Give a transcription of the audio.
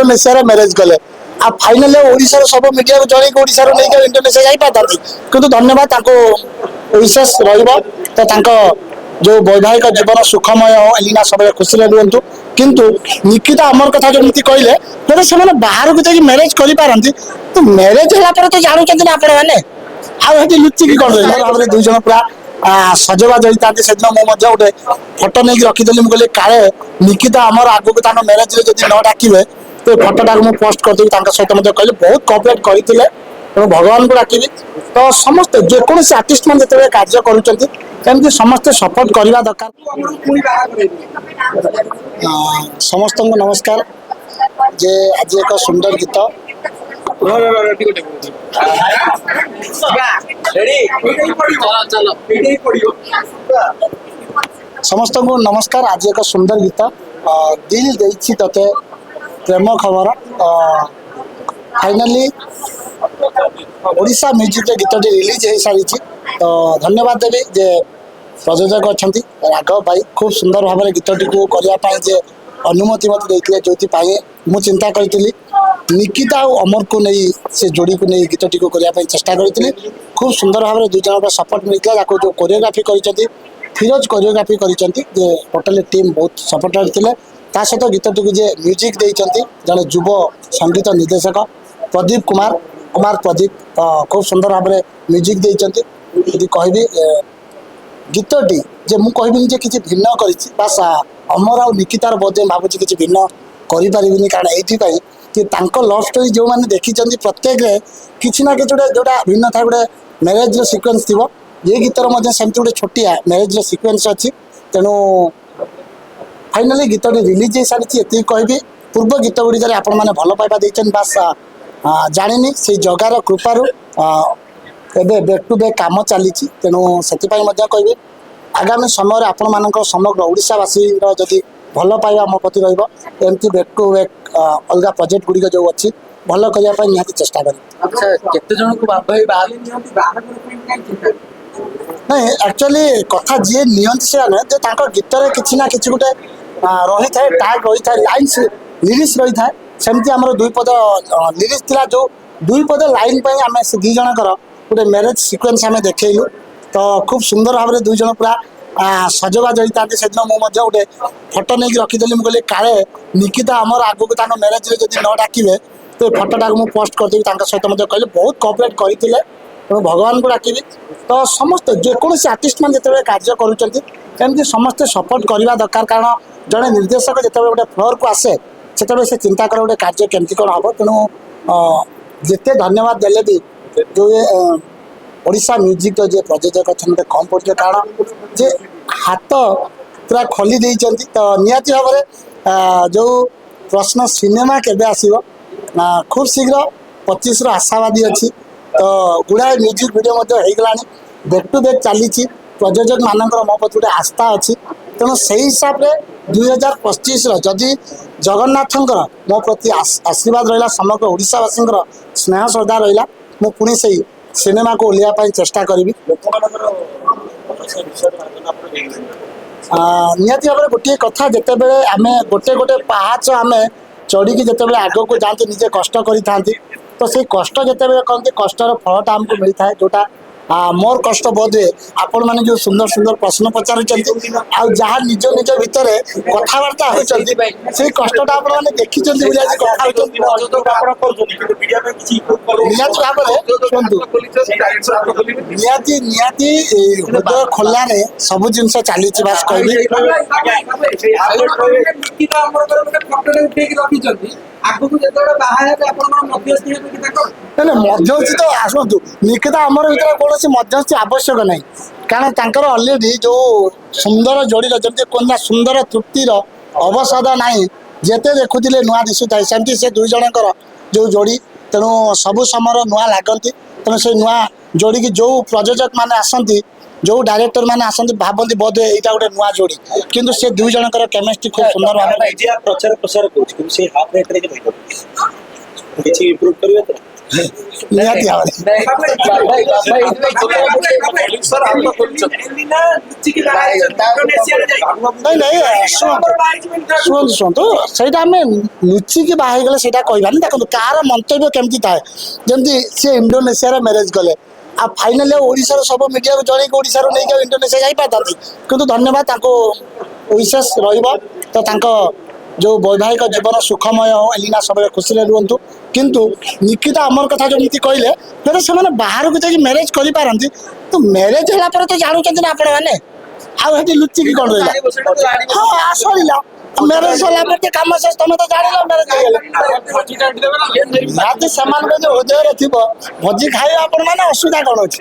Indonesia marriage कले आ final Odisha सब media को जन ओडिशा नहीं इंडोनेशिया जाई पारती किंतु धन्यवाद विशेष रहा जो वैवाहिक जीवन सुखमय एलिना सब खुशी रुहतु किंतु निकिता अमर कथा जमी कहले जो से बाहर को जाकि मैरेज करें तो मैरेज है तो जानते ना आपण मैंने आगे लुचिकी कौन रही भाव दुई जन पूरा सजबाज होता से दिन मुझे गोटे फोटो नहीं रखीदी मुझे काले निकिता अमर आगू तार मैरेज जब न डाके तो फोटोटा मुझे पोस्ट करदेवी सहित कहले बहुत कोऑपरेट करते तेणु भगवान को डाकि तो समस्त जेकोसी आर्टिस्ट मैंने जो कार्य करुँच समस्ते सपोर्ट करवा दरकार समस्त को नमस्कार जे आज एक सुंदर गीत समस्त को नमस्कार आज एक सुंदर गीत दिल देछि तते प्रेम खबर फाइनली ओडिशा म्यूजिक गीत रिलीज हो सारी तो धन्यवाद देवी जे प्रयोजक अच्छा राघव भाई खूब सुंदर भाव गीतटी को करने जे अनुमति मत देते जो मुझे चिंता करी निकिता और अमर को नहीं से जोड़ी को नहीं गीतटी को करने चेष्टा करी खूब सुंदर भाव दुई जन सपोर्ट मिलता जो कोरियोग्राफी कर फिरोज कोरियोग्राफी कर टोटाल टीम बहुत सपोर्टर थे सहित गीतटी को जे म्यूजिक देते जड़े युव संगीत निर्देशक प्रदीप कुमार प्रदीप खूब सुंदर भाव म्यूजिक देते यदि कहबी गीतटी जे मु कहबिनी जे किसी भिन्न बास अमर आ निकितार बोधे भावुँ किसी भिन्न करें कारण ये कि लव स्टोरी जो मैंने देखी प्रत्येक किसी ना कि जोटा भिन्न था गोटे मैरेज सिक्वेन्स थी ये गीतर सेमती गोटे छोटिया मैरेज सिक्वेन्स अच्छी तेणु फाइनाली गीतटी रिलीज हो सारी ये कहबी पूर्व गीत गुड़िक आपण मैंने भल पाइबा देते बास जानी से जगार कृपारू एवं बैक टू बैक कम चली तेणु से कहबी आगामी समय आपण मान समग्र ओडिशावासी जदि भल पाइबा मो प्रति रमती बैक टू बैक अलग प्रोजेक्ट गुड़िक जो अच्छी भल करने निहाती चेष्टा नहीं एक्चुअली कथा जी नियंती से गीत किसी ना कि गोटे रही था टैग रही था लाइन्स लिरिक्स रही था सेमती आम दुई पद लिरिक्स था जो दुई पद लाइन आम से दी जनकर गोटे मैरेज सिक्वेन्स आम देखलु तो खूब सुंदर भाव दुई जन पूरा सजबाज होता से दिन मुझे गोटे फोटो नहीं रखीदी मुझे काले निकिता अमर आगू तार मैरेज जब न डाके तो फोटोटा मुझे पोस्ट करदेवी सहित कहले बहुत कोऑपरेट करते तेणु भगवान को डाकि तो समस्त जेकोसी आर्टिस्ट मैंने जो कार्य करुँच समस्ते सपोर्ट करवा दरकार कारण जड़े निर्देशक जो गोटे फ्लोर को आसे से चिंता कर गोटे कार्य केमती कौन हम तेणु जिते धन्यवाद देले भी जो ये ओडिशा म्यूजिक जो प्रयोजक अच्छा कम पड़े कारण जे हाथ पूरा खोली देइचंती तो निहाती भाव में जो प्रश्न सिनेमा केबे आसीबो खूब शीघ्र 25 आशावादी अच्छी तो गुड़ाए म्यूजिक वीडियो होगला बैक टू बैक चली प्रयोजक मानक मो प्रति गोटे आस्था अच्छी तेणु से हिसाब से 2025 जदि जगन्नाथंकर मो प्रति आशीर्वाद रहा समग्र ओडिशावासी स्नेह श्रद्धा रहा मु पुणी से सिनेमा को ओह्लैया चेष्टा करी निहाती भाव में गोटे कथा जिते बड़े आम गोटे गोटे पहाच आम चढ़ी जिते आग को जाती निजे कष्ट करी तो से कष्ट जिते कहते कष्टर फलटा आमको मिलता है जोटा मोर कष्ट बोध हुए आपण मैंने जो सुंदर सुंदर प्रश्न पचार जहाँ निज निज भितर कथबार्ता होती कष्टा आपने देखी निहाती निहाती हृदय खोलाने सब जिनस चली बास कहबी मध्यस्थी तो आसतु निकिता आमर भर कौन मध्यस्थी आवश्यक नहीं कारण अलरेडी जो सुंदर जोड़ी जमी कहना सुंदर तृप्तिर अवसाद ना जिते देखुले नुआ दिशुए सेमती से दुई जनकर जो जोड़ी तेणु सबु समय नुआ लगती तेणु से नुआ जोड़ी की जो प्रयोजक मैंने आसती जो डायरेक्टर मैंने आसती भावती बोधे यहाँ गोटे नुआ जोड़ी किंतु से दुई जनकर केमिस्ट्री खूब सुंदर भाव କିଛି ଇମ୍ପ୍ରୁଭ୍ କରିବେ ତ? ନିହାତି ଭାବରେ ନାଇଁ ନାଇଁ ଶୁଣନ୍ତୁ ଶୁଣନ୍ତୁ ସେଇଟା ଆମେ ଲୁଚିକି ବାହା ହେଇଗଲେ ସେଇଟା କହିବାନି। ଦେଖନ୍ତୁ କାହାର ମନ୍ତବ୍ୟ କେମିତି ଥାଏ, ଯେମିତି ସେ ଇଣ୍ଡୋନେସିଆରେ ମ୍ୟାରେଜ କଲେ ଆଉ ଫାଇନାଲି ଓଡ଼ିଶାର ସବୁ ମିଡ଼ିଆକୁ ଜଣେଇକି ଓଡ଼ିଶାରୁ ନେଇକି ଆଉ ଇଣ୍ଡୋନେସିଆ ଯାଇପାରିଥାନ୍ତି, କିନ୍ତୁ ଧନ୍ୟବାଦ ତାଙ୍କୁ ୱିଶେସ୍ ରହିବ। ତ ତାଙ୍କ ଯେଉଁ ବୈବାହିକ ଜୀବନ ସୁଖମୟ ହଉ, ଏଲିନା ସବୁବେଳେ ଖୁସିରେ ରୁହନ୍ତୁ। କିନ୍ତୁ ନିକିତା ଅମର କଥା ଯେମିତି କହିଲେ, ଧର ସେମାନେ ବାହାରକୁ ଯାଇକି ମ୍ୟାରେଜ କରିପାରନ୍ତି, ତ ମ୍ୟାରେଜ ହେଲା ପରେ ତ ଜାଣୁଛନ୍ତି ନା ଆପଣମାନେ, ଆଉ ସେଠି ଲୁଚିକି କ'ଣ ରହିଲା? ହଁ ସରିଲା, ମ୍ୟାରେଜ ହେଲା ପରେ ଟିକେ କାମ ଶେଷ, ତମେ ତ ଜାଣିଲ ମ୍ୟାରେଜ ହେଇଗଲା। ନିହାତି ସେମାନଙ୍କ ଯୋଉ ହୃଦୟରେ ଥିବ ଭୋଜି ଖାଇବା ଆପଣମାନେ, ଅସୁବିଧା କ'ଣ ଅଛି?